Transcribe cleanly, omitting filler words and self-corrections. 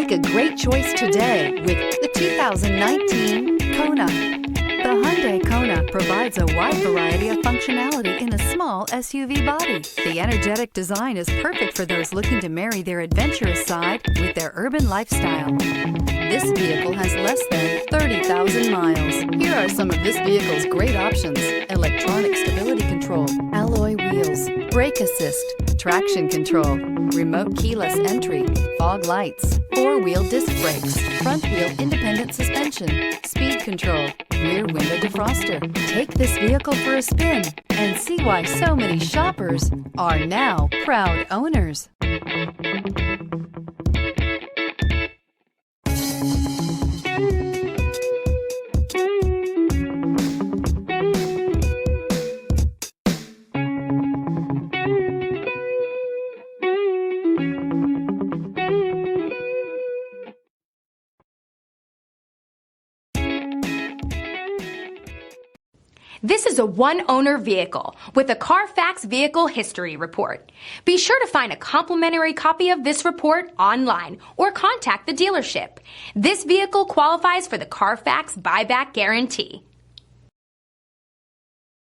Make a great choice today with the 2019 Kona. The Hyundai Kona provides a wide variety of functionality in a small SUV body. The energetic design is perfect for those looking to marry their adventurous side with their urban lifestyle. This vehicle has less than 30,000 miles. Here are some of this vehicle's great options: electronic stability control, alloy wheels, brake assist, traction control, remote keyless entry, fog lights, four-wheel disc brakes, front-wheel independent suspension, speed control, rear window defroster. Take this vehicle for a spin and see why so many shoppers are now proud owners. This is a one-owner vehicle with a Carfax Vehicle History Report. Be sure to find a complimentary copy of this report online or contact the dealership. This vehicle qualifies for the Carfax Buyback Guarantee.